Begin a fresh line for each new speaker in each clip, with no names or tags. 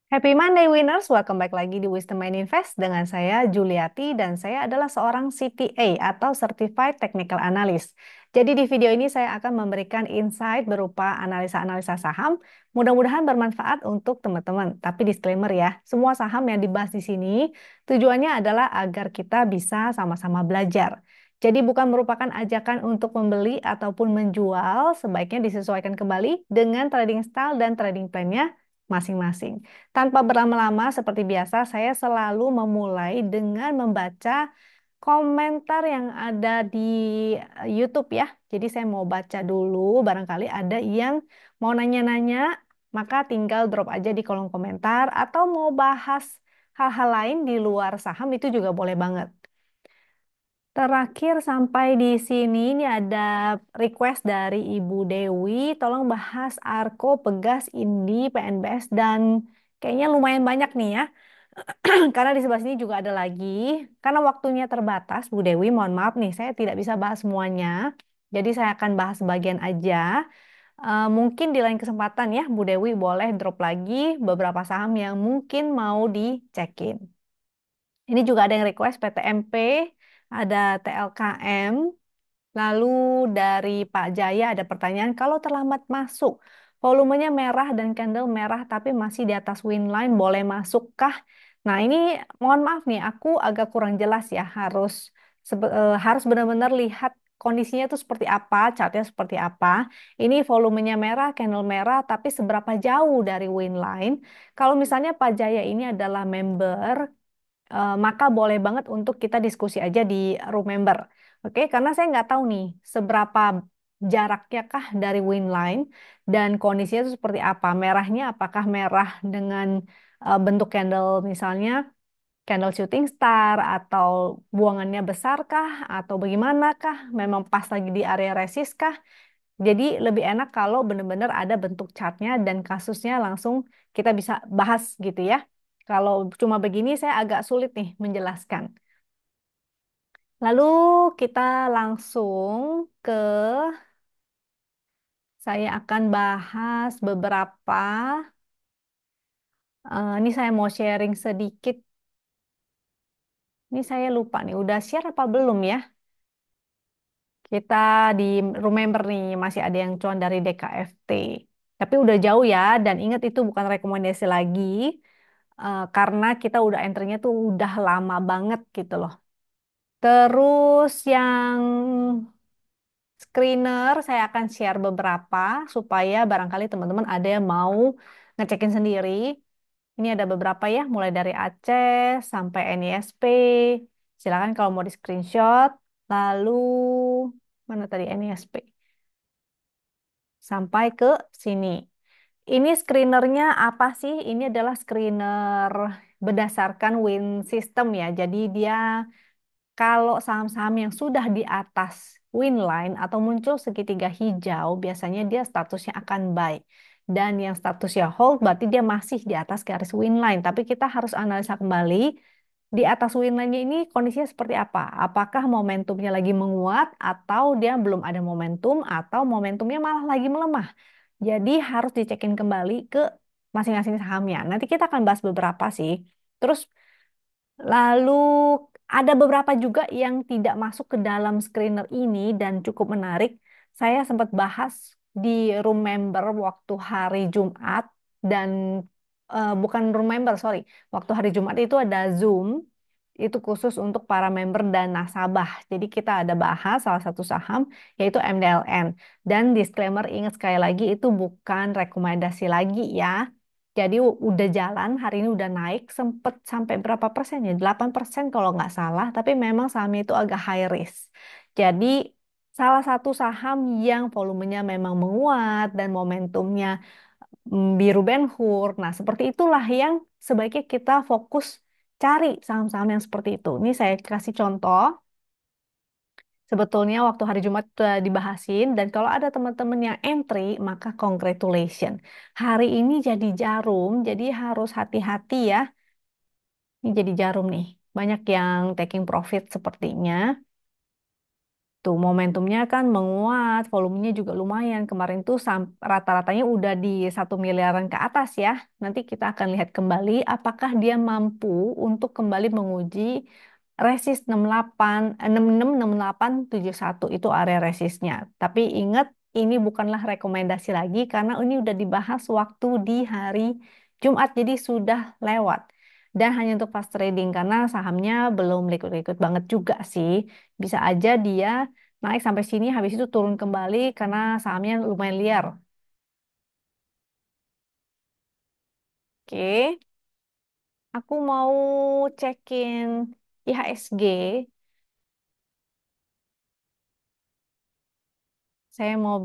Happy Monday winners, welcome back lagi di Wisdom Mind Invest dengan saya Juliati dan saya adalah seorang CTA atau Certified Technical Analyst. Jadi di video ini saya akan memberikan insight berupa analisa-analisa saham, mudah-mudahan bermanfaat untuk teman-teman. Tapi disclaimer ya, semua saham yang dibahas di sini tujuannya adalah agar kita bisa sama-sama belajar. Jadi bukan merupakan ajakan untuk membeli ataupun menjual, sebaiknya disesuaikan kembali dengan trading style dan trading plan-nya masing-masing. Tanpa berlama-lama, seperti biasa, saya selalu memulai dengan membaca komentar yang ada di YouTube ya. Jadi saya mau baca dulu, barangkali ada yang mau nanya-nanya, maka tinggal drop aja di kolom komentar atau mau bahas hal-hal lain di luar saham itu juga boleh banget. Terakhir sampai di sini ini ada request dari Ibu Dewi, tolong bahas Arko, Pegas, Indi, PNBS dan kayaknya lumayan banyak nih ya. Karena di sebelah sini juga ada lagi. Karena waktunya terbatas, Bu Dewi, mohon maaf nih, saya tidak bisa bahas semuanya. Jadi saya akan bahas sebagian aja. Mungkin di lain kesempatan ya, Bu Dewi boleh drop lagi beberapa saham yang mungkin mau dicekin. Ini juga ada yang request PTMP, ada TLKM. Lalu dari Pak Jaya ada pertanyaan, kalau terlambat masuk, volumenya merah dan candle merah tapi masih di atas win line, boleh masukkah? Nah ini mohon maaf nih, aku agak kurang jelas ya, harus benar-benar lihat kondisinya itu seperti apa, chartnya seperti apa. Ini volumenya merah, candle merah, tapi seberapa jauh dari win line? Kalau misalnya Pak Jaya ini adalah member, maka boleh banget untuk kita diskusi aja di room member. Oke, karena saya nggak tahu nih seberapa jaraknya kah dari win line dan kondisinya itu seperti apa. Merahnya apakah merah dengan bentuk candle misalnya candle shooting star atau buangannya besar kah atau bagaimana kah? Memang pas lagi di area resist kah? Jadi lebih enak kalau benar-benar ada bentuk chartnya dan kasusnya langsung kita bisa bahas gitu ya. Kalau cuma begini saya agak sulit nih menjelaskan. Lalu kita langsung ke saya akan bahas beberapa. Ini saya mau sharing sedikit. Ini saya lupa nih, udah share apa belum ya? Kita di remember nih masih ada yang cuan dari DKFT. Tapi udah jauh ya dan ingat itu bukan rekomendasi lagi. Karena kita udah entry-nya tuh udah lama banget gitu loh. Terus yang screener saya akan share beberapa supaya barangkali teman-teman ada yang mau ngecekin sendiri. Ini ada beberapa ya, mulai dari Aceh sampai NISP. Silakan kalau mau di screenshot. Lalu mana tadi NISP? Sampai ke sini. Ini screenernya apa sih? Ini adalah screener berdasarkan win system ya. Jadi dia kalau saham-saham yang sudah di atas win line atau muncul segitiga hijau, biasanya dia statusnya akan buy. Dan yang statusnya hold berarti dia masih di atas garis win line. Tapi kita harus analisa kembali di atas win line-nya ini kondisinya seperti apa? Apakah momentumnya lagi menguat atau dia belum ada momentum atau momentumnya malah lagi melemah? Jadi harus dicekin kembali ke masing-masing sahamnya. Nanti kita akan bahas beberapa sih. Terus lalu ada beberapa juga yang tidak masuk ke dalam screener ini dan cukup menarik. Saya sempat bahas di room member waktu hari Jumat dan bukan room member, sorry. Waktu hari Jumat itu ada Zoom, itu khusus untuk para member dan nasabah. Jadi kita ada bahas salah satu saham yaitu MDLN. Dan disclaimer ingat sekali lagi itu bukan rekomendasi lagi ya. Jadi udah jalan, hari ini udah naik, sempet sampai berapa persen ya? 8% kalau nggak salah, tapi memang sahamnya itu agak high risk. Jadi salah satu saham yang volumenya memang menguat dan momentumnya biru Ben Hur. Nah, seperti itulah yang sebaiknya kita fokus cari saham-saham yang seperti itu. Ini saya kasih contoh. Sebetulnya waktu hari Jumat dibahasin dan kalau ada teman-teman yang entry maka congratulations. Hari ini jadi jarum, jadi harus hati-hati ya. Ini jadi jarum nih. Banyak yang taking profit sepertinya. Tuh, momentumnya kan menguat, volumenya juga lumayan. Kemarin tuh rata-ratanya udah di 1 miliaran ke atas ya. Nanti kita akan lihat kembali apakah dia mampu untuk kembali menguji resist 68, 66, 68, 71 itu area resistnya. Tapi ingat, ini bukanlah rekomendasi lagi karena ini udah dibahas waktu di hari Jumat, jadi sudah lewat. Dan hanya untuk fast trading karena sahamnya belum liquid-liquid banget juga sih. Bisa aja dia naik sampai sini, habis itu turun kembali karena sahamnya lumayan liar. Oke, aku mau cekin IHSG. Saya mau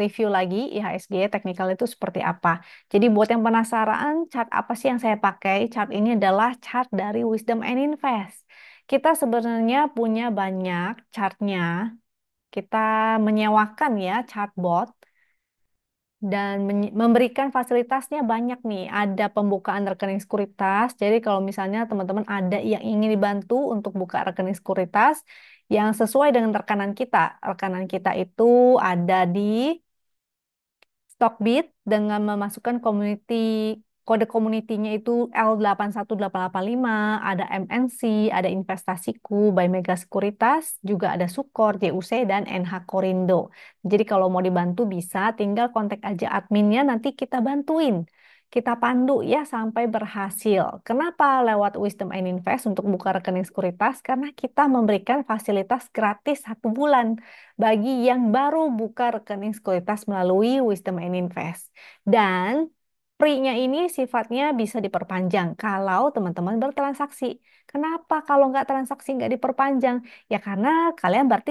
review lagi IHSG teknikal itu seperti apa. Jadi buat yang penasaran, chart apa sih yang saya pakai? Chart ini adalah chart dari Wisdom and Invest. Kita sebenarnya punya banyak chartnya. Kita menyewakan ya chartbot dan memberikan fasilitasnya banyak nih. Ada pembukaan rekening sekuritas. Jadi kalau misalnya teman-teman ada yang ingin dibantu untuk buka rekening sekuritas yang sesuai dengan rekanan kita. Rekanan kita itu ada di Stockbit dengan memasukkan kode komunitinya itu L818885, ada MNC, ada Investasiku, by Mega Sekuritas, juga ada Sukor, JUC, dan NH Korindo. Jadi kalau mau dibantu bisa, tinggal kontak aja adminnya, nanti kita bantuin. Kita pandu ya sampai berhasil. Kenapa lewat Wisdom and Invest untuk buka rekening sekuritas? Karena kita memberikan fasilitas gratis 1 bulan bagi yang baru buka rekening sekuritas melalui Wisdom and Invest. Dan free-nya ini sifatnya bisa diperpanjang kalau teman-teman bertransaksi. Kenapa kalau nggak transaksi nggak diperpanjang? Ya karena kalian berarti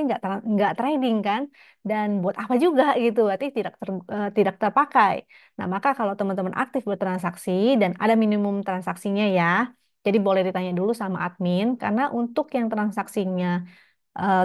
nggak trading kan? Dan buat apa juga gitu, berarti tidak terpakai. Nah, maka kalau teman-teman aktif bertransaksi dan ada minimum transaksinya ya, jadi boleh ditanya dulu sama admin, karena untuk yang transaksinya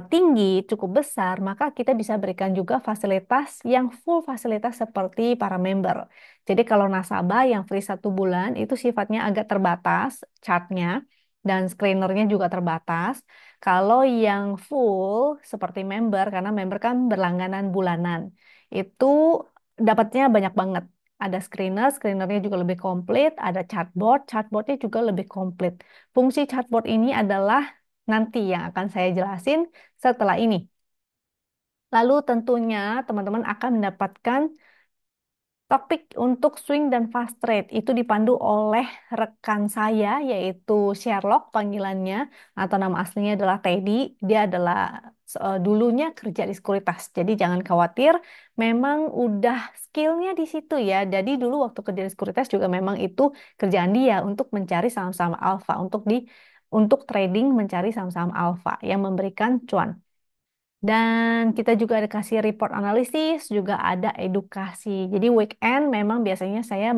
tinggi, cukup besar, maka kita bisa berikan juga fasilitas yang full fasilitas seperti para member. Jadi kalau nasabah yang free 1 bulan itu sifatnya agak terbatas chartnya dan screenernya juga terbatas. Kalau yang full seperti member, karena member kan berlangganan bulanan, itu dapatnya banyak banget. Ada screenernya juga lebih komplit, ada chartboardnya juga lebih komplit. Fungsi chartboard ini adalah nanti yang akan saya jelasin setelah ini. Lalu tentunya teman-teman akan mendapatkan topik untuk swing dan fast trade. Itu dipandu oleh rekan saya yaitu Sherlock panggilannya atau nama aslinya adalah Teddy. Dia adalah dulunya kerja di sekuritas. Jadi jangan khawatir, memang udah skillnya di situ ya. Jadi dulu waktu kerja di sekuritas juga memang itu kerjaan dia untuk mencari saham-saham alfa, untuk trading mencari saham-saham alfa yang memberikan cuan. Dan kita juga ada kasih report analisis, juga ada edukasi. Jadi weekend memang biasanya saya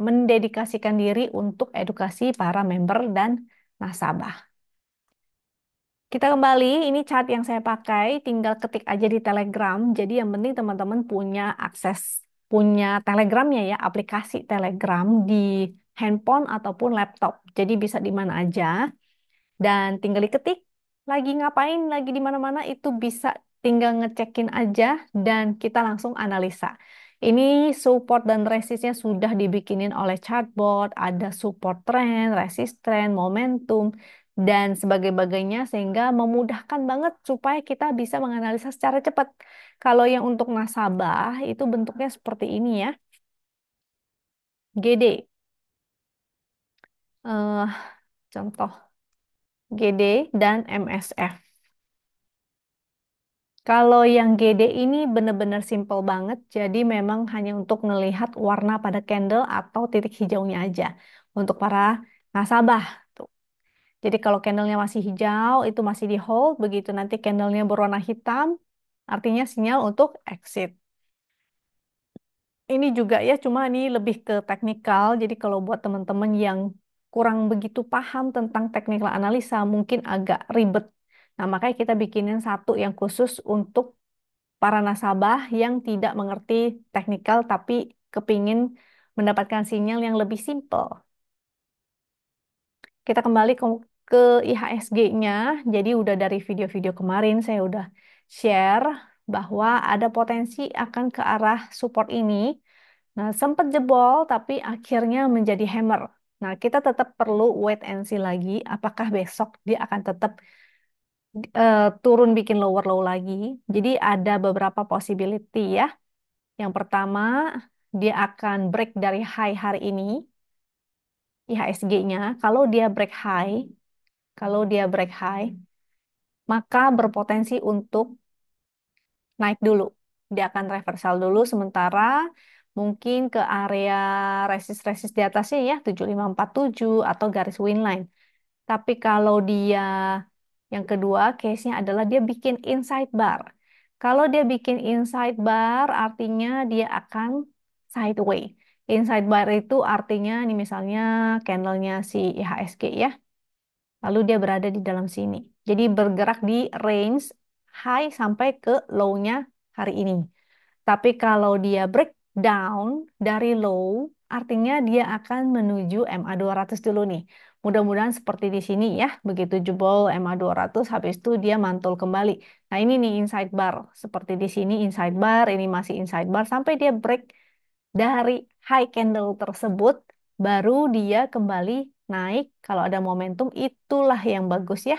mendedikasikan diri untuk edukasi para member dan nasabah. Kita kembali, ini chart yang saya pakai, tinggal ketik aja di Telegram. Jadi yang penting teman-teman punya akses, punya Telegramnya ya, aplikasi Telegram di handphone ataupun laptop. Jadi bisa di mana aja. Dan tinggal diketik, lagi ngapain, lagi di mana-mana itu bisa tinggal ngecekin aja dan kita langsung analisa. Ini support dan resistnya sudah dibikinin oleh chartboard, ada support trend, resist trend, momentum, dan sebagainya sehingga memudahkan banget supaya kita bisa menganalisa secara cepat. Kalau yang untuk nasabah itu bentuknya seperti ini ya, GD. eh Contoh GD dan MSF. Kalau yang GD ini benar-benar simple banget, jadi memang hanya untuk melihat warna pada candle atau titik hijaunya aja untuk para nasabah. Tuh. Jadi kalau candlenya masih hijau, itu masih di hold, begitu nanti candlenya berwarna hitam, artinya sinyal untuk exit. Ini juga ya, cuma ini lebih ke teknikal, jadi kalau buat teman-teman yang kurang begitu paham tentang teknikal analisa, mungkin agak ribet. Nah, makanya kita bikinin satu yang khusus untuk para nasabah yang tidak mengerti teknikal tapi kepingin mendapatkan sinyal yang lebih simpel. Kita kembali ke IHSG-nya. Jadi udah dari video-video kemarin saya udah share bahwa ada potensi akan ke arah support ini. Nah, sempat jebol tapi akhirnya menjadi hammer. Nah, kita tetap perlu wait and see lagi apakah besok dia akan tetap turun bikin lower low lagi. Jadi ada beberapa possibility ya. Yang pertama, dia akan break dari high hari ini, IHSG-nya. Kalau dia break high, maka berpotensi untuk naik dulu. Dia akan reversal dulu sementara mungkin ke area resist-resist di atasnya ya 7547 atau garis win line. Tapi kalau dia yang kedua case-nya adalah dia bikin inside bar. Kalau dia bikin inside bar artinya dia akan sideway. Inside bar itu artinya nih misalnya candlenya si IHSG ya. Lalu dia berada di dalam sini. Jadi bergerak di range high sampai ke low-nya hari ini. Tapi kalau dia breakdown dari low, artinya dia akan menuju MA200 dulu nih. Mudah-mudahan seperti di sini ya. Begitu jebol MA200, habis itu dia mantul kembali. Nah ini nih inside bar. Seperti di sini inside bar, ini masih inside bar. Sampai dia break dari high candle tersebut, baru dia kembali naik. Kalau ada momentum, itulah yang bagus ya.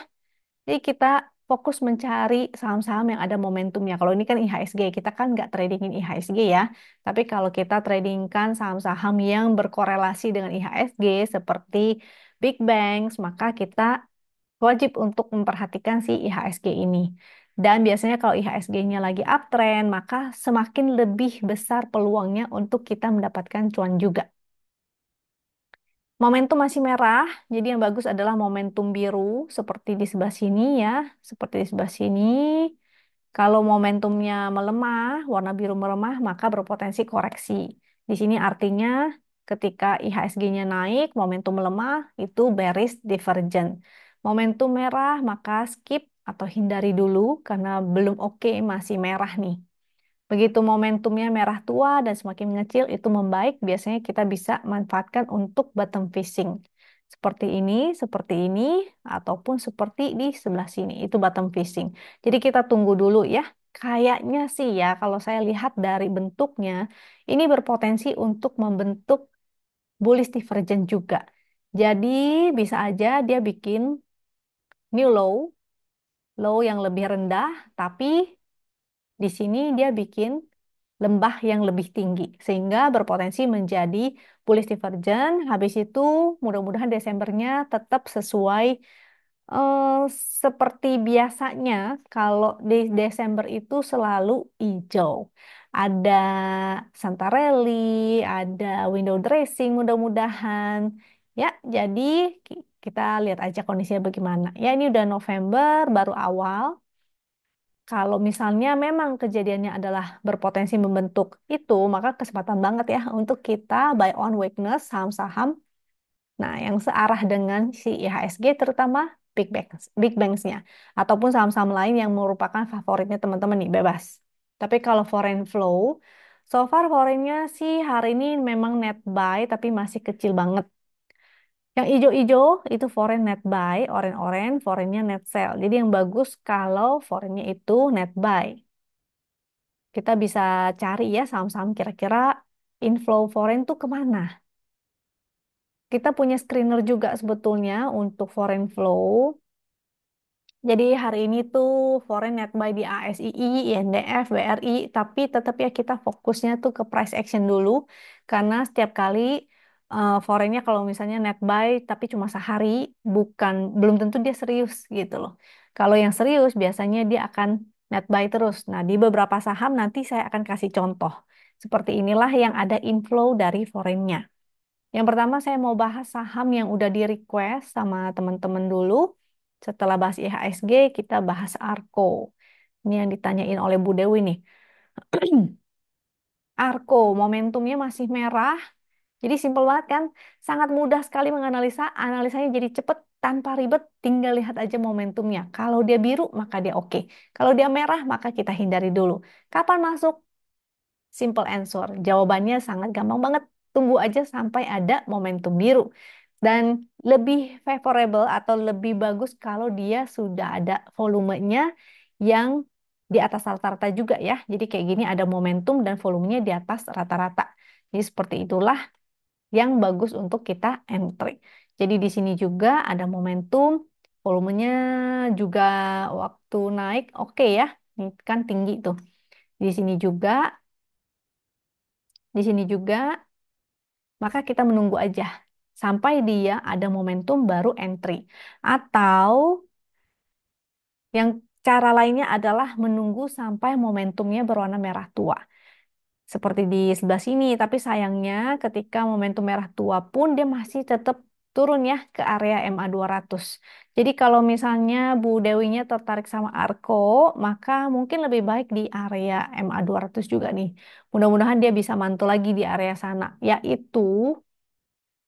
Jadi kita fokus mencari saham-saham yang ada momentumnya. Kalau ini kan IHSG, kita kan nggak tradingin IHSG ya. Tapi kalau kita tradingkan saham-saham yang berkorelasi dengan IHSG seperti Big Banks, maka kita wajib untuk memperhatikan si IHSG ini. Dan biasanya kalau IHSG-nya lagi uptrend, maka semakin lebih besar peluangnya untuk kita mendapatkan cuan juga. Momentum masih merah, jadi yang bagus adalah momentum biru seperti di sebelah sini ya, seperti di sebelah sini. Kalau momentumnya melemah, warna biru melemah, maka berpotensi koreksi. Di sini artinya ketika IHSG-nya naik, momentum melemah, itu bearish divergent. Momentum merah, maka skip atau hindari dulu karena belum oke, masih merah nih. Begitu momentumnya merah tua dan semakin mengecil, itu membaik, biasanya kita bisa manfaatkan untuk bottom fishing. Seperti ini, ataupun seperti di sebelah sini. Itu bottom fishing. Jadi kita tunggu dulu ya. Kayaknya sih ya, kalau saya lihat dari bentuknya, ini berpotensi untuk membentuk bullish divergence juga. Jadi bisa aja dia bikin new low yang lebih rendah, tapi di sini dia bikin lembah yang lebih tinggi sehingga berpotensi menjadi bullish divergent. Habis itu mudah-mudahan Desembernya tetap sesuai eh, seperti biasanya kalau di Desember itu selalu hijau. Ada Santarelli, ada window dressing mudah-mudahan. Ya, jadi kita lihat aja kondisinya bagaimana. Ya, ini udah November, baru awal. Kalau misalnya memang kejadiannya adalah berpotensi membentuk itu, maka kesempatan banget ya untuk kita buy on weakness saham-saham. Nah, yang searah dengan si IHSG terutama Big Banks-nya. Ataupun saham-saham lain yang merupakan favoritnya teman-teman nih, bebas. Tapi kalau foreign flow, so far foreignnya sih hari ini memang net buy tapi masih kecil banget. Yang ijo-ijo itu foreign net buy, orange-orange foreignnya net sell. Jadi yang bagus kalau foreignnya itu net buy. Kita bisa cari ya saham-saham kira-kira inflow foreign tuh kemana. Kita punya screener juga sebetulnya untuk foreign flow. Jadi hari ini tuh foreign net buy di ASII, INDF, BRI, tapi tetap ya kita fokusnya tuh ke price action dulu karena setiap kali foreignnya kalau misalnya net buy tapi cuma sehari, belum tentu dia serius gitu loh. Kalau yang serius biasanya dia akan net buy terus. Nah, di beberapa saham nanti saya akan kasih contoh. Seperti inilah yang ada inflow dari foreignnya. Yang pertama saya mau bahas saham yang udah di request sama teman-teman dulu. Setelah bahas IHSG, kita bahas Arko. Ini yang ditanyain oleh Bu Dewi nih. Arko, momentumnya masih merah. Jadi simpel banget kan? Sangat mudah sekali menganalisa. Analisanya jadi cepet tanpa ribet. Tinggal lihat aja momentumnya. Kalau dia biru, maka dia oke. Kalau dia merah, maka kita hindari dulu. Kapan masuk? Simple answer. Jawabannya sangat gampang banget. Tunggu aja sampai ada momentum biru. Dan lebih favorable atau lebih bagus kalau dia sudah ada volumenya yang di atas rata-rata juga ya. Jadi kayak gini ada momentum dan volumenya di atas rata-rata. Jadi seperti itulah yang bagus untuk kita entry. Jadi di sini juga ada momentum, volumenya juga waktu naik oke ya. Ini kan tinggi tuh. Di sini juga, di sini juga, maka kita menunggu aja sampai dia ada momentum baru entry. Atau yang cara lainnya adalah menunggu sampai momentumnya berwarna merah tua. Seperti di sebelah sini, tapi sayangnya ketika momentum merah tua pun dia masih tetap turun ya ke area MA 200. Jadi kalau misalnya Bu Dewinya tertarik sama Arko, maka mungkin lebih baik di area MA 200 juga nih. Mudah-mudahan dia bisa mantul lagi di area sana, yaitu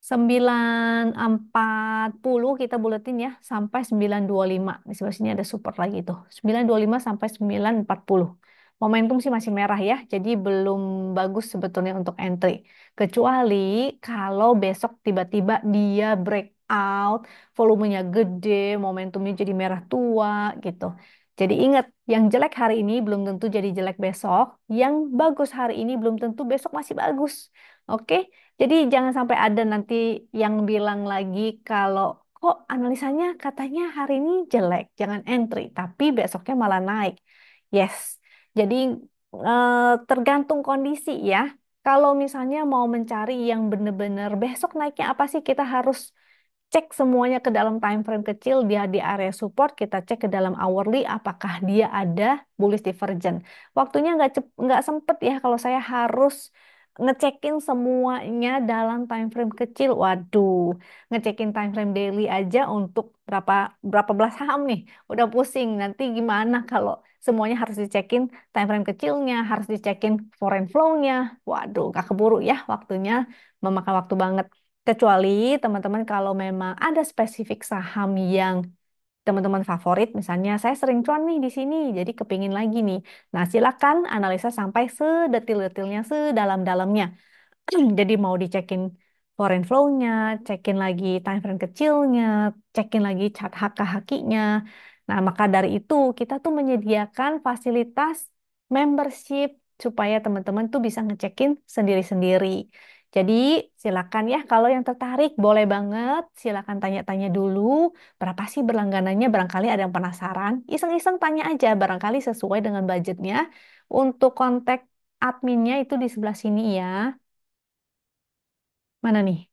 940 kita buletin ya sampai 925. Di sebelah sini ada support lagi tuh. 925 sampai 940. Momentum sih masih merah ya, jadi belum bagus sebetulnya untuk entry. Kecuali kalau besok tiba-tiba dia breakout, volumenya gede, momentumnya jadi merah tua gitu. Jadi ingat, yang jelek hari ini belum tentu jadi jelek besok, yang bagus hari ini belum tentu besok masih bagus. Oke? Jadi jangan sampai ada nanti yang bilang lagi kalau kok analisanya katanya hari ini jelek, jangan entry, tapi besoknya malah naik. Yes. Jadi tergantung kondisi ya. Kalau misalnya mau mencari yang benar-benar besok naiknya apa sih, kita harus cek semuanya ke dalam time frame kecil, dia di area support, kita cek ke dalam hourly apakah dia ada bullish divergence. Waktunya nggak sempet ya kalau saya harus ngecekin semuanya dalam time frame kecil. Waduh, ngecekin time frame daily aja untuk berapa berapa belas saham nih. Udah pusing. Nanti gimana kalau semuanya harus dicekin time frame kecilnya, harus dicekin foreign flow-nya. Waduh, gak keburu ya waktunya, memakan waktu banget. Kecuali teman-teman kalau memang ada spesifik saham yang teman-teman favorit, misalnya saya sering cuan nih di sini, jadi kepingin lagi nih. Nah, silakan analisa sampai sedetil-detilnya, sedalam-dalamnya. Jadi mau dicekin foreign flow-nya, cekin lagi time frame kecilnya, cekin lagi chart HK-HQ-nya. Nah, maka dari itu kita tuh menyediakan fasilitas membership supaya teman-teman tuh bisa ngecekin sendiri-sendiri. Jadi silakan ya kalau yang tertarik boleh banget silakan tanya-tanya dulu berapa sih berlangganannya, barangkali ada yang penasaran. Iseng-iseng tanya aja barangkali sesuai dengan budgetnya. Untuk kontak adminnya itu di sebelah sini ya. Mana nih?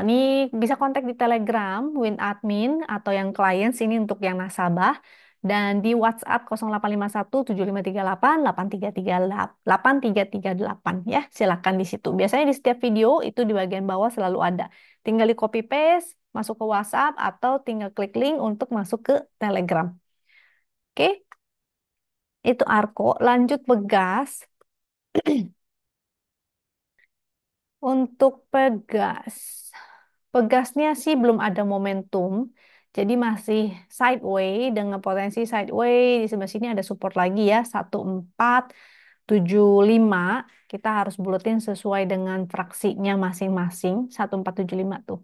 Ini bisa kontak di Telegram, Win Admin, atau yang klien sini untuk yang nasabah. Dan di WhatsApp 0851 7538 8338 ya. Silakan di situ. Biasanya di setiap video itu di bagian bawah selalu ada. Tinggal di copy paste, masuk ke WhatsApp, atau tinggal klik link untuk masuk ke Telegram. Oke, itu Arko. Lanjut Pegas. Untuk Pegas. Pegasnya sih belum ada momentum, jadi masih sideway dengan potensi sideway. Di sebelah sini ada support lagi ya, 1475. Kita harus buletin sesuai dengan fraksinya masing-masing, 1475 tuh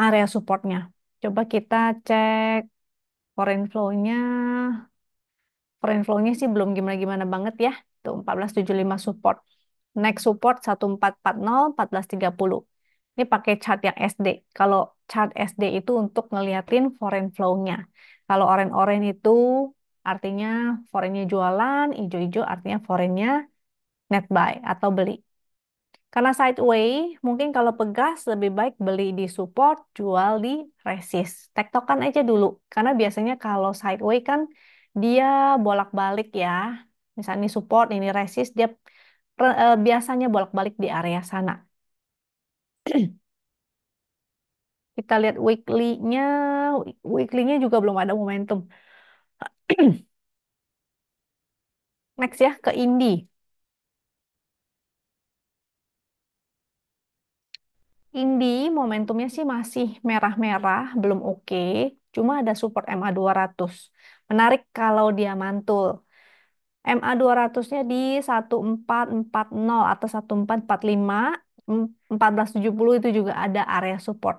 area supportnya. Coba kita cek foreign flow-nya. Foreign flow-nya sih belum gimana-gimana banget ya. Tuh 1475 support. Next support 1440, 1430. Ini pakai chart yang SD. Kalau chart SD itu untuk ngeliatin foreign flow-nya. Kalau orange-orange itu artinya foreign-nya jualan, hijau-hijau artinya foreign-nya net buy atau beli. Karena sideway, mungkin kalau pegas lebih baik beli di support, jual di resist. Tektokan aja dulu. Karena biasanya kalau sideway kan dia bolak-balik ya. Misalnya ini support, ini resist, dia biasanya bolak-balik di area sana. Kita lihat weekly-nya. Weekly-nya juga belum ada momentum. Next ya, ke Indi. Indi momentumnya sih masih merah-merah, belum oke. Cuma ada support MA 200. Menarik kalau dia mantul. MA 200-nya di 1440 atau 1445, 1470 itu juga ada area support.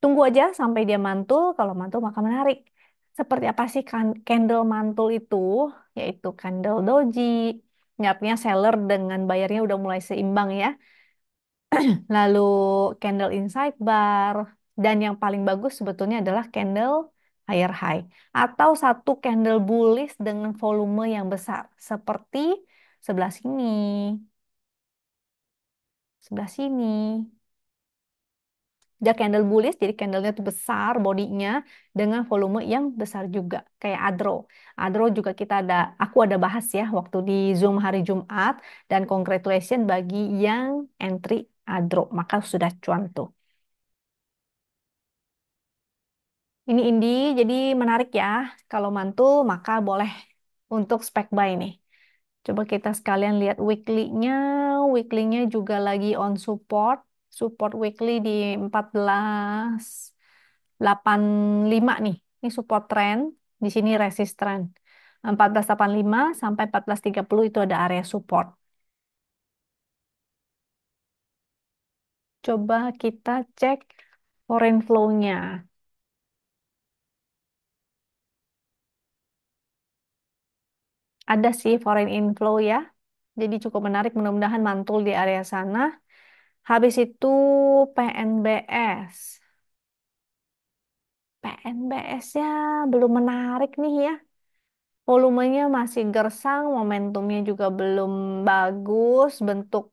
Tunggu aja sampai dia mantul, kalau mantul maka menarik. Seperti apa sih candle mantul itu? Yaitu candle doji. Ini artinya seller dengan bayarnya udah mulai seimbang ya. Lalu candle inside bar. Dan yang paling bagus sebetulnya adalah candle higher high. Atau satu candle bullish dengan volume yang besar. Seperti sebelah sini. Sebelah sini. Dia candle bullish, jadi candlenya tuh besar bodinya dengan volume yang besar juga. Kayak Adro. Adro juga aku ada bahas ya waktu di Zoom hari Jumat. Dan congratulations bagi yang entry Adro. Maka sudah cuan tuh. Ini Indi, jadi menarik ya. Kalau mantul, maka boleh untuk spek buy nih. Coba kita sekalian lihat weekly-nya. Weekly-nya juga lagi on support. Support weekly di 14.85 nih. Ini support trend. Di sini resist trend. 14.85 sampai 14.30 itu ada area support. Coba kita cek foreign flow-nya. Ada sih foreign inflow ya. Jadi cukup menarik, mudah-mudahan mantul di area sana. Habis itu PNBS. PNBS-nya belum menarik nih ya. Volumenya masih gersang, momentumnya juga belum bagus, bentuk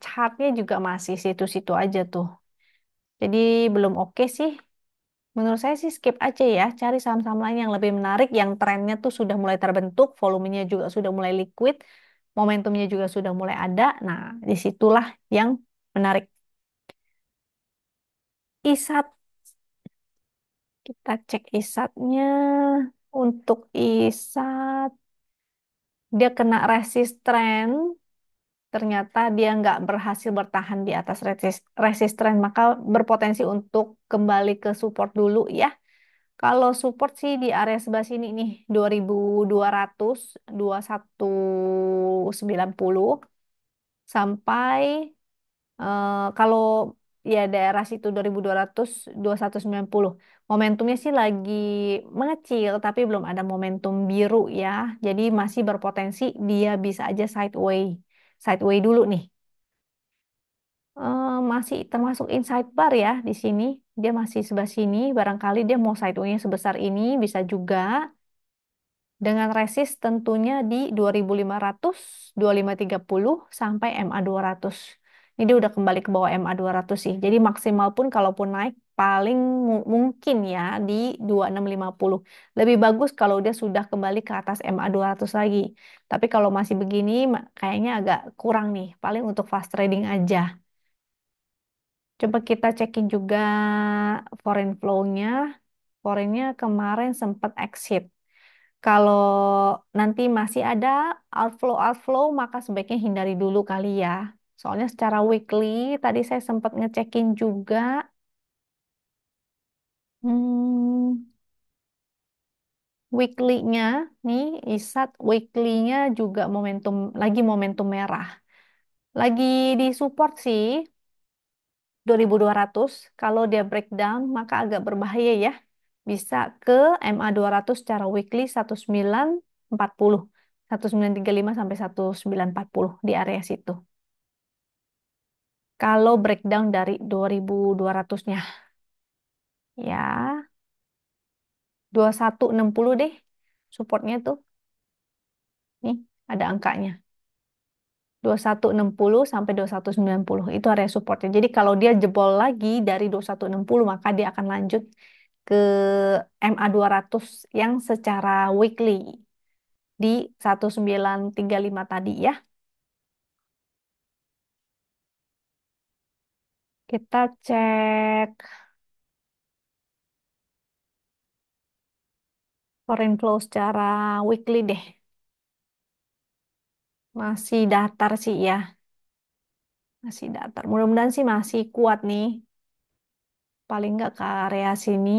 chartnya juga masih situ-situ aja tuh. Jadi belum oke sih. Menurut saya sih skip aja ya, cari saham-saham lain yang lebih menarik, yang trennya tuh sudah mulai terbentuk, volumenya juga sudah mulai liquid, momentumnya juga sudah mulai ada. Nah, disitulah yang menarik. ISAT, kita cek ISAT-nya. Untuk ISAT, dia kena resist trend. Ternyata dia nggak berhasil bertahan di atas resisten, maka berpotensi untuk kembali ke support dulu ya. Kalau support sih di area sebelah sini nih, 2200, 2190 sampai kalau ya daerah situ 2200, 2190. Momentumnya sih lagi mengecil tapi belum ada momentum biru ya. Jadi masih berpotensi dia bisa aja sideway. Sideway dulu nih. Masih termasuk inside bar ya di sini. Dia masih sebelah sini. Barangkali dia mau sideway-nya sebesar ini bisa juga. Dengan resist tentunya di 2500, 2530 sampai MA 200. Ini dia udah kembali ke bawah MA 200 sih. Jadi maksimal pun kalaupun naik paling mungkin ya di 2650. Lebih bagus kalau dia sudah kembali ke atas MA 200 lagi. Tapi kalau masih begini kayaknya agak kurang nih. Paling untuk fast trading aja. Coba kita cekin juga foreign flow-nya. Foreign-nya kemarin sempat exit. Kalau nanti masih ada outflow-outflow, maka sebaiknya hindari dulu kali ya. Soalnya secara weekly, tadi saya sempat ngecekin juga. Hmm, weekly-nya, nih, ISAT weekly-nya juga momentum merah. Lagi di support sih, 2200. Kalau dia breakdown, maka agak berbahaya ya. Bisa ke MA 200 secara weekly 1940. 1935 sampai 1940 di area situ. Kalau breakdown dari 2200-nya. Ya, 2160 deh. Supportnya tuh. Nih, ada angkanya. 2160 sampai 2190. Itu area supportnya. Jadi kalau dia jebol lagi dari 2160, maka dia akan lanjut ke MA 200 yang secara weekly di 1935 tadi ya. Kita cek foreign flow secara weekly deh. Masih datar sih ya. Masih datar. Mudah-mudahan sih masih kuat nih. Paling nggak ke area sini.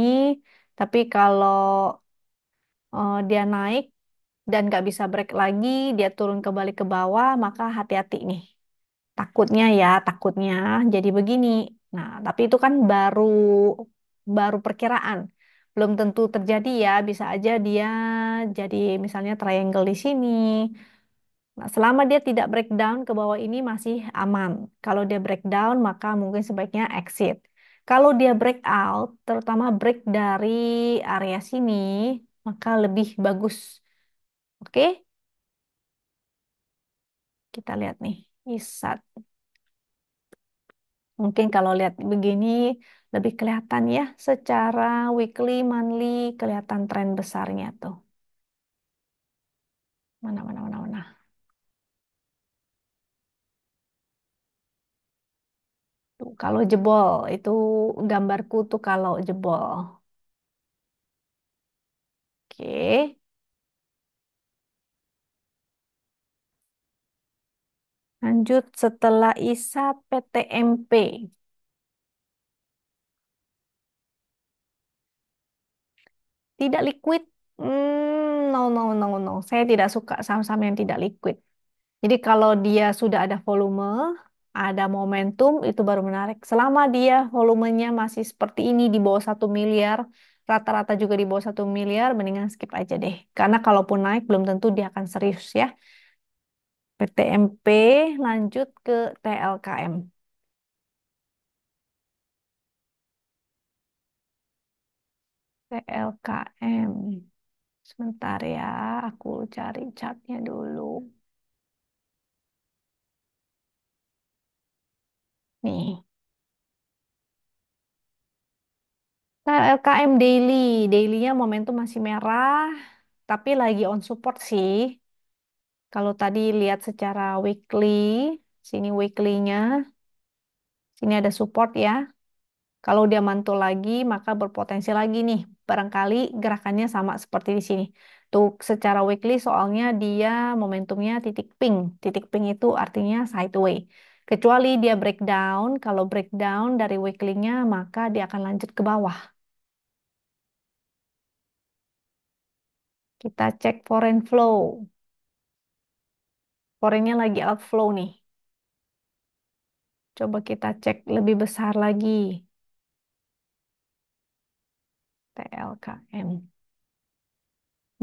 Tapi kalau dia naik dan nggak bisa break lagi, dia turun kembali ke bawah, maka hati-hati nih. Takutnya ya, takutnya jadi begini. Nah, tapi itu kan baru baru perkiraan. belum tentu terjadi ya, bisa aja dia jadi misalnya triangle di sini. Nah, selama dia tidak breakdown ke bawah ini masih aman. Kalau dia breakdown, maka mungkin sebaiknya exit. Kalau dia breakout, terutama break dari area sini, maka lebih bagus. Oke, kita lihat nih. ISAT. Mungkin kalau lihat begini lebih kelihatan ya secara weekly, monthly kelihatan tren besarnya tuh. Mana, mana, mana, mana. Tuh, kalau jebol, itu gambarku tuh kalau jebol. Oke, lanjut setelah ISAT PTMP. Tidak liquid. No, no, no, no. Saya tidak suka saham-saham yang tidak liquid. Jadi kalau dia sudah ada volume, ada momentum, itu baru menarik. Selama dia volumenya masih seperti ini di bawah 1 miliar, rata-rata juga di bawah 1 miliar, mendingan skip aja deh. Karena kalaupun naik, belum tentu dia akan serius ya. PTMP lanjut ke TLKM. TLKM. Sebentar ya, aku cari chartnya dulu. Nih, TLKM daily. Dailynya momentum masih merah, tapi lagi on support sih. Kalau tadi lihat secara weekly, sini weekly-nya, sini ada support ya. Kalau dia mantul lagi, maka berpotensi lagi nih. Barangkali gerakannya sama seperti di sini. Tuh, secara weekly soalnya dia momentumnya titik pink. Titik pink itu artinya sideway. Kecuali dia breakdown, kalau breakdown dari weekly-nya, maka dia akan lanjut ke bawah. Kita cek foreign flow. Foreignnya lagi outflow nih. Coba kita cek lebih besar lagi. TLKM.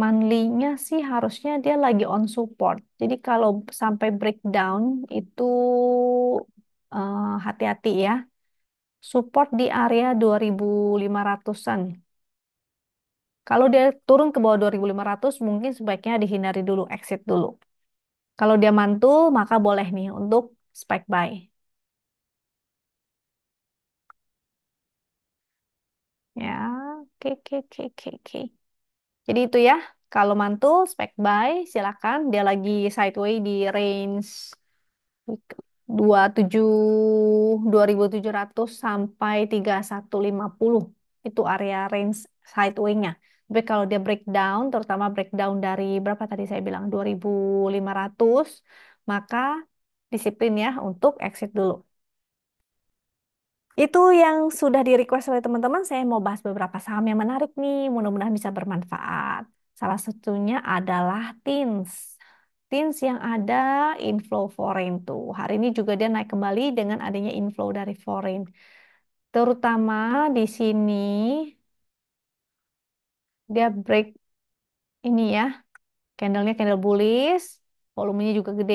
Monthly-nya sih harusnya dia lagi on support. Jadi kalau sampai breakdown itu hati-hati ya. Support di area 2500-an. Kalau dia turun ke bawah 2500 mungkin sebaiknya dihindari dulu, exit dulu. Kalau dia mantul maka boleh nih untuk spike buy. Ya, oke, oke, oke, oke, oke. Jadi itu ya, kalau mantul spike buy silakan. Dia lagi sideway di range 2700 sampai 3150 itu area range sideway-nya. Tapi kalau dia breakdown, terutama breakdown dari berapa tadi saya bilang 2500, maka disiplin ya untuk exit dulu. Itu yang sudah di-request oleh teman-teman. Saya mau bahas beberapa saham yang menarik nih. Mudah-mudahan bisa bermanfaat. Salah satunya adalah TINS. TINS yang ada inflow foreign tuh. Hari ini juga dia naik kembali dengan adanya inflow dari foreign. Terutama di sini dia break ini ya. Candlenya candle bullish. Volumenya juga gede.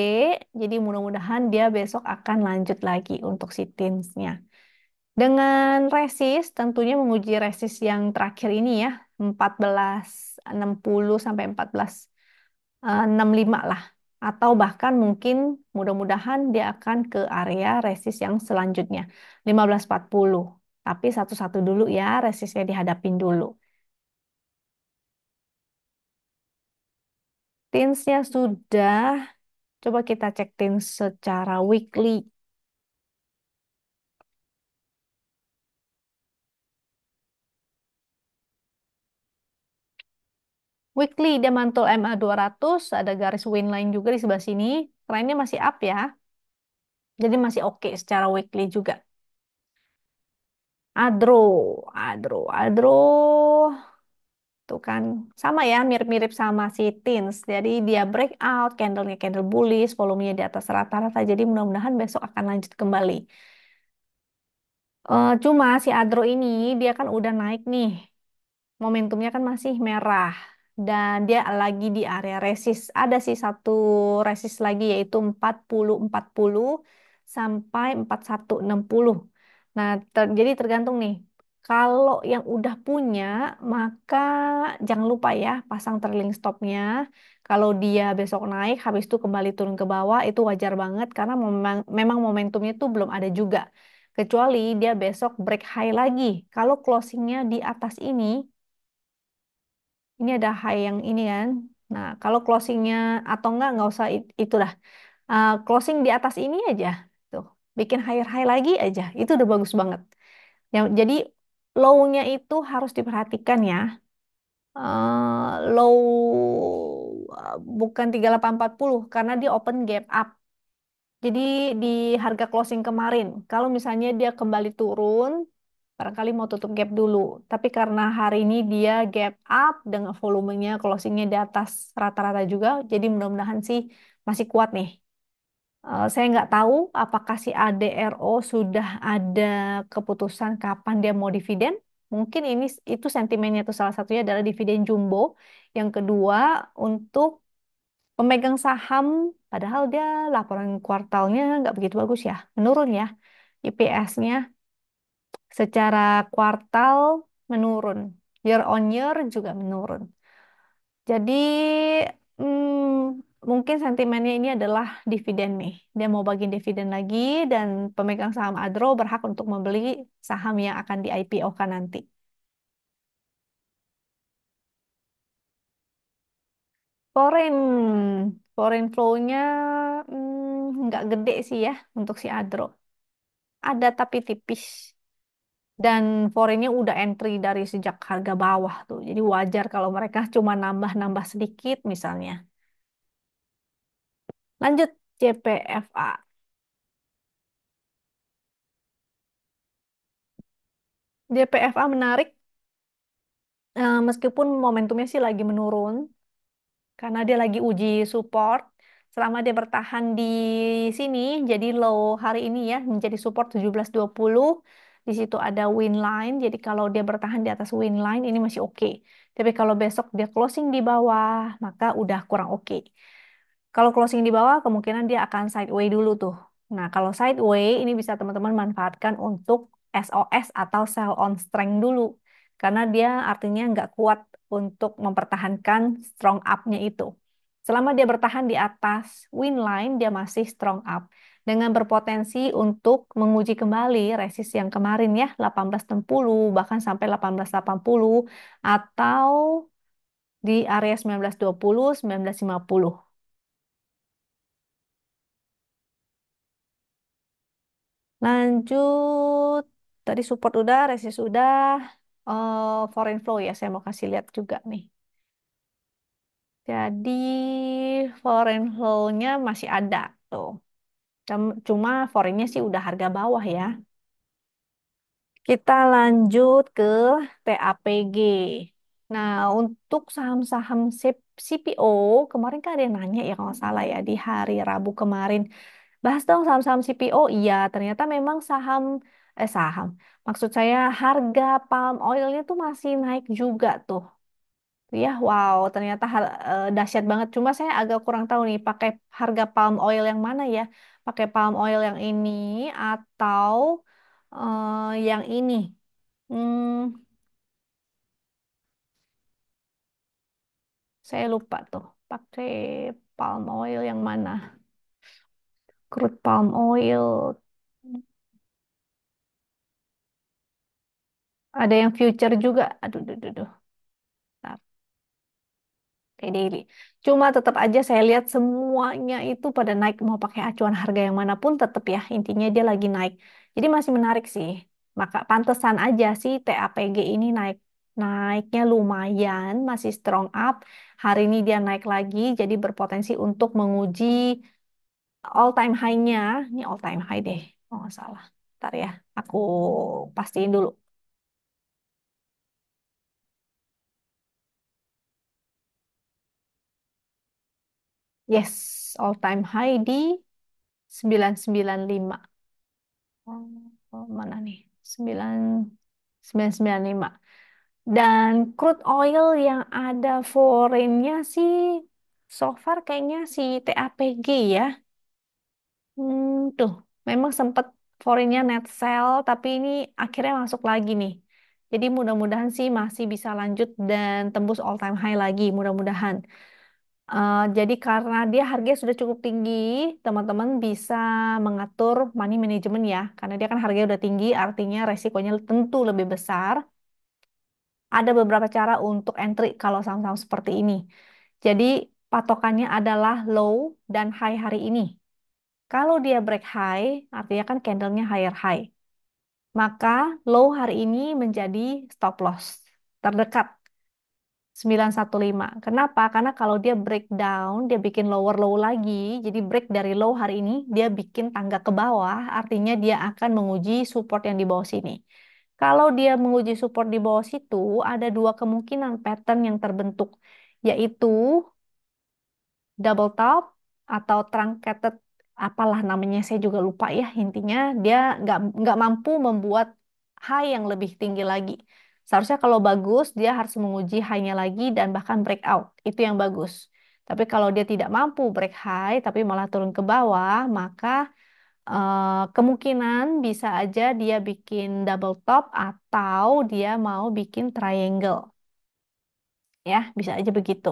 Jadi mudah-mudahan dia besok akan lanjut lagi untuk si TINS-nya. Dengan resist, tentunya menguji resist yang terakhir ini ya, 1460 sampai 1465 lah. Atau bahkan mungkin mudah-mudahan dia akan ke area resist yang selanjutnya, 1540. Tapi satu-satu dulu ya, resistnya dihadapin dulu. Tinsnya sudah, coba kita cek tins secara weekly. Weekly dia mantul MA 200, ada garis win line juga di sebelah sini. Trennya masih up ya. Jadi masih oke secara weekly juga. Adro, Adro, tuh kan sama ya, mirip-mirip sama si Teens. Jadi dia breakout, candlenya candle bullish, volumenya di atas rata-rata. Jadi mudah-mudahan besok akan lanjut kembali. Cuma si Adro ini dia kan udah naik nih. momentumnya kan masih merah dan dia lagi di area resist. Ada sih satu resist lagi yaitu 4040 sampai 4160. Nah, jadi tergantung nih. Kalau yang udah punya, maka jangan lupa ya pasang trailing stopnya. Kalau dia besok naik, habis itu kembali turun ke bawah, itu wajar banget karena memang momentumnya tuh belum ada juga. Kecuali dia besok break high lagi. Kalau closingnya di atas ini ada high yang ini kan. Nah, kalau closingnya atau nggak usah itu dah. Closing di atas ini aja, tuh, bikin higher high lagi aja, itu udah bagus banget. Jadi low-nya itu harus diperhatikan ya. Low bukan 3840 karena dia open gap up. Jadi di harga closing kemarin, kalau misalnya dia kembali turun, barangkali mau tutup gap dulu. Tapi karena hari ini dia gap up dengan volumenya closingnya di atas rata-rata juga, jadi mudah-mudahan sih masih kuat nih. Saya nggak tahu apakah si ADRO sudah ada keputusan kapan dia mau dividen. Mungkin ini itu sentimennya itu salah satunya adalah dividen jumbo. Yang kedua untuk pemegang saham, padahal dia laporan kuartalnya nggak begitu bagus ya, menurun ya. IPS-nya secara kuartal menurun, year on year juga menurun. Jadi mungkin sentimennya ini adalah dividen nih. Dia mau bagi dividen lagi dan pemegang saham Adro berhak untuk membeli saham yang akan di IPO-kan nanti. Foreign flow-nya nggak gede sih ya untuk si Adro. Ada tapi tipis. Dan foreignnya udah entry dari sejak harga bawah tuh. Jadi wajar kalau mereka cuma nambah-nambah sedikit misalnya. Lanjut JPFA. JPFA menarik meskipun momentumnya sih lagi menurun karena dia lagi uji support. Selama dia bertahan di sini, jadi low hari ini ya menjadi support 1720. Di situ ada win line. Jadi kalau dia bertahan di atas win line ini masih oke. Tapi kalau besok dia closing di bawah, maka udah kurang oke. Kalau closing di bawah, kemungkinan dia akan sideway dulu tuh. Nah, kalau sideway, ini bisa teman-teman manfaatkan untuk SOS atau sell on strength dulu. Karena dia artinya nggak kuat untuk mempertahankan strong up-nya itu. Selama dia bertahan di atas win line, dia masih strong up. Dengan berpotensi untuk menguji kembali resist yang kemarin ya, 1860, bahkan sampai 1880, atau di area 1920, 1950. Lanjut, tadi support udah, resist udah, foreign flow ya, saya mau kasih lihat juga nih. Jadi foreign flow-nya masih ada tuh. Cuma foreignnya sih udah harga bawah ya. Kita lanjut ke TAPG. Nah, untuk saham-saham CPO, kemarin kan ada yang nanya ya kalau nggak salah ya, di hari Rabu kemarin. Bahas dong saham-saham CPO. Iya, ternyata memang saham. Maksud saya harga palm oilnya tuh masih naik juga tuh. Ya, wow, ternyata dahsyat banget. Cuma saya agak kurang tahu nih, pakai harga palm oil yang mana ya? Pakai palm oil yang ini atau yang ini? Hmm, saya lupa tuh. Pakai palm oil yang mana? Crude palm oil. Ada yang future juga. Aduh, aduh, aduh, aduh. Kayak daily. Cuma tetap aja saya lihat semuanya itu pada naik. Mau pakai acuan harga yang manapun tetap ya. Intinya dia lagi naik. Jadi masih menarik sih. Maka pantesan aja sih TAPG ini naik. Naiknya lumayan, masih strong up. Hari ini dia naik lagi, jadi berpotensi untuk menguji all time high-nya. Ini all time high deh, kalau nggak salah. Ntar ya, aku pastiin dulu. Yes, all time high di 995. Oh, mana nih? 9 995. Dan crude oil yang ada foreign-nya sih, so far kayaknya si TAPG ya. Tuh, memang sempat foreign-nya net sell, tapi ini akhirnya masuk lagi nih. Jadi mudah-mudahan sih masih bisa lanjut dan tembus all time high lagi, mudah-mudahan. Jadi karena dia harganya sudah cukup tinggi, teman-teman bisa mengatur money management ya. Karena dia kan harganya udah tinggi, artinya resikonya tentu lebih besar. Ada beberapa cara untuk entry kalau saham-saham seperti ini. Jadi patokannya adalah low dan high hari ini. Kalau dia break high, artinya kan candlenya higher high. Maka low hari ini menjadi stop loss terdekat 915. Kenapa? Karena kalau dia breakdown, dia bikin lower low lagi. Jadi break dari low hari ini, dia bikin tangga ke bawah, artinya dia akan menguji support yang di bawah sini. Kalau dia menguji support di bawah situ, ada dua kemungkinan pattern yang terbentuk, yaitu double top atau truncated, apalah namanya saya juga lupa ya. Intinya dia nggak mampu membuat high yang lebih tinggi lagi. Seharusnya kalau bagus dia harus menguji high-nya lagi dan bahkan breakout. Itu yang bagus. Tapi kalau dia tidak mampu break high tapi malah turun ke bawah, maka kemungkinan bisa aja dia bikin double top atau dia mau bikin triangle. Ya, bisa aja begitu.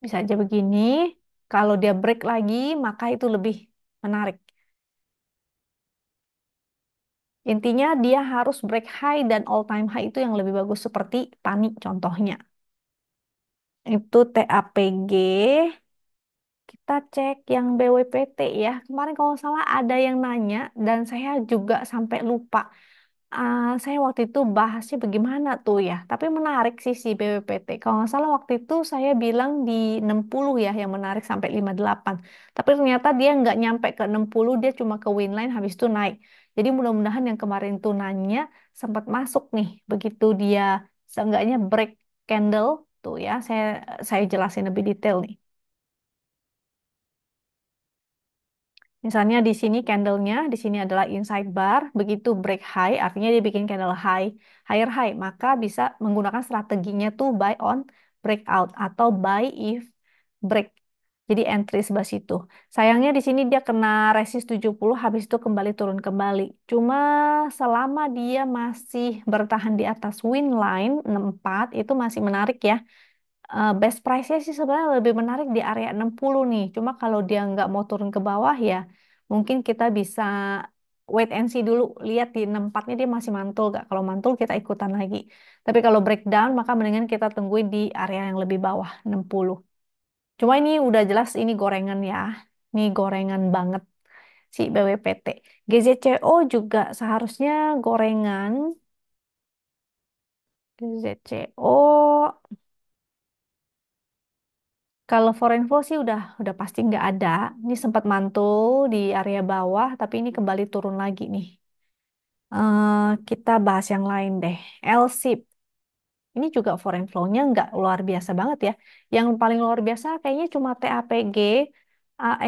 Bisa aja begini. Kalau dia break lagi, maka itu lebih menarik. Intinya dia harus break high dan all time high itu yang lebih bagus seperti tani contohnya. Itu TAPG. Kita cek yang BWPT ya. Kemarin kalau nggak salah ada yang nanya dan saya juga sampai lupa. Saya waktu itu bahasnya bagaimana tuh ya. Tapi menarik sih si BWPT. Kalau nggak salah waktu itu saya bilang di 60 ya yang menarik sampai 58. Tapi ternyata dia nggak nyampe ke 60, dia cuma ke winline habis itu naik. Jadi mudah-mudahan yang kemarin tuh nanya sempat masuk nih. Begitu dia seenggaknya break candle tuh ya. Saya jelasin lebih detail nih. Misalnya di sini candlenya, di sini adalah inside bar, begitu break high, artinya dia bikin candle high, higher high, maka bisa menggunakan strateginya tuh buy on breakout atau buy if break. Jadi entry sebelah situ. Sayangnya di sini dia kena resist 70, habis itu kembali turun kembali. Cuma selama dia masih bertahan di atas win line 64, itu masih menarik ya. Best price-nya sih sebenarnya lebih menarik di area 60 nih. Cuma kalau dia nggak mau turun ke bawah ya mungkin kita bisa wait and see dulu. Lihat di 64-nya dia masih mantul nggak. Kalau mantul kita ikutan lagi. Tapi kalau breakdown maka mendingan kita tungguin di area yang lebih bawah 60. Cuma ini udah jelas ini gorengan ya. Ini gorengan banget si BWPT. GZCO juga seharusnya gorengan. GZCO kalau foreign flow sih udah pasti nggak ada. Ini sempat mantul di area bawah, tapi ini kembali turun lagi nih. Kita bahas yang lain deh. LSIP. Ini juga foreign flow-nya nggak luar biasa banget ya. Yang paling luar biasa kayaknya cuma TAPG,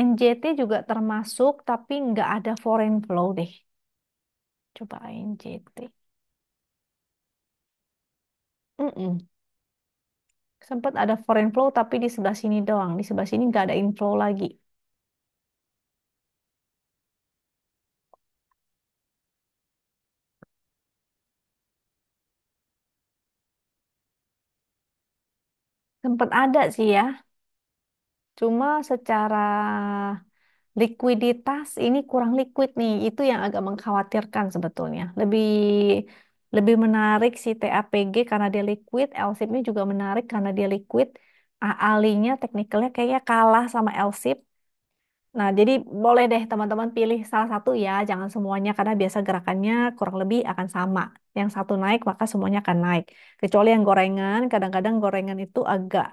NJT juga termasuk, tapi nggak ada foreign flow deh. Coba NJT. Mm-mm. Sempat ada foreign flow, tapi di sebelah sini doang. Di sebelah sini nggak ada inflow lagi. Sempat ada sih ya. Cuma secara likuiditas ini kurang liquid nih, itu yang agak mengkhawatirkan sebetulnya. Lebih lebih menarik si TAPG karena dia liquid, LSIP-nya juga menarik karena dia liquid. AALI-nya teknikalnya kayaknya kalah sama LSIP. Nah, jadi boleh deh teman-teman pilih salah satu ya, jangan semuanya karena biasa gerakannya kurang lebih akan sama. Yang satu naik maka semuanya akan naik. Kecuali yang gorengan, kadang-kadang gorengan itu agak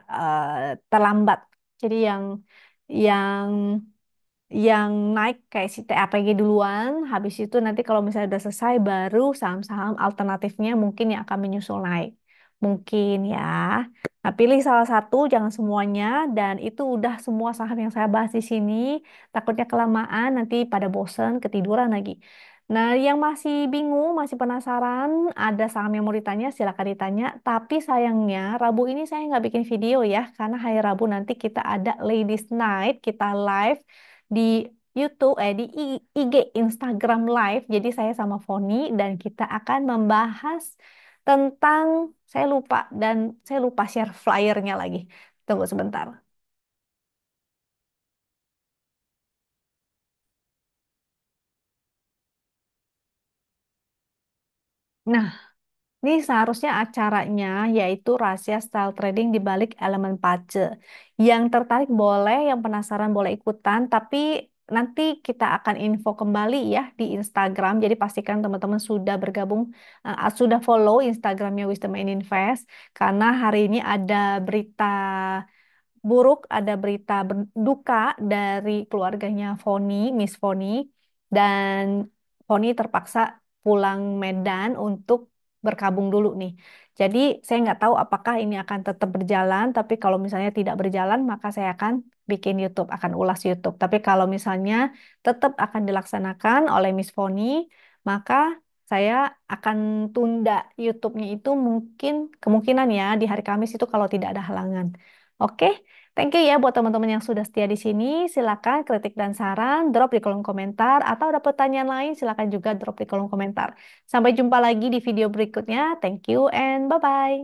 terlambat. Jadi yang yang naik kayak si TAPG duluan, habis itu nanti kalau misalnya udah selesai baru saham-saham alternatifnya mungkin yang akan menyusul naik. Mungkin ya. Nah, pilih salah satu, jangan semuanya, dan itu udah semua saham yang saya bahas di sini. Takutnya kelamaan nanti pada bosen, ketiduran lagi. Nah, yang masih bingung, masih penasaran, ada saham yang mau ditanya, silakan ditanya. Tapi sayangnya, Rabu ini saya nggak bikin video ya, karena hari Rabu nanti kita ada Ladies Night, kita live di YouTube, di IG, Instagram Live. Jadi saya sama Foni dan kita akan membahas tentang, saya lupa, dan saya lupa share flyernya lagi. Tunggu sebentar. Nah, ini seharusnya acaranya yaitu rahasia style trading di balik elemen pace. Yang tertarik boleh, yang penasaran boleh ikutan, tapi nanti kita akan info kembali ya di Instagram. Jadi pastikan teman-teman sudah bergabung, sudah follow Instagramnya Wisdom and Invest, karena hari ini ada berita buruk, ada berita duka dari keluarganya Foni, Miss Foni, dan Foni terpaksa pulang Medan untuk berkabung dulu nih. Jadi saya nggak tahu apakah ini akan tetap berjalan, tapi kalau misalnya tidak berjalan, maka saya akan bikin YouTube, akan ulas YouTube. Tapi kalau misalnya tetap akan dilaksanakan oleh Miss Foni, maka saya akan tunda YouTube-nya itu mungkin kemungkinan ya di hari Kamis itu kalau tidak ada halangan. Oke, thank you ya buat teman-teman yang sudah setia di sini. Silakan kritik dan saran drop di kolom komentar atau ada pertanyaan lain silakan juga drop di kolom komentar. Sampai jumpa lagi di video berikutnya. Thank you and bye-bye.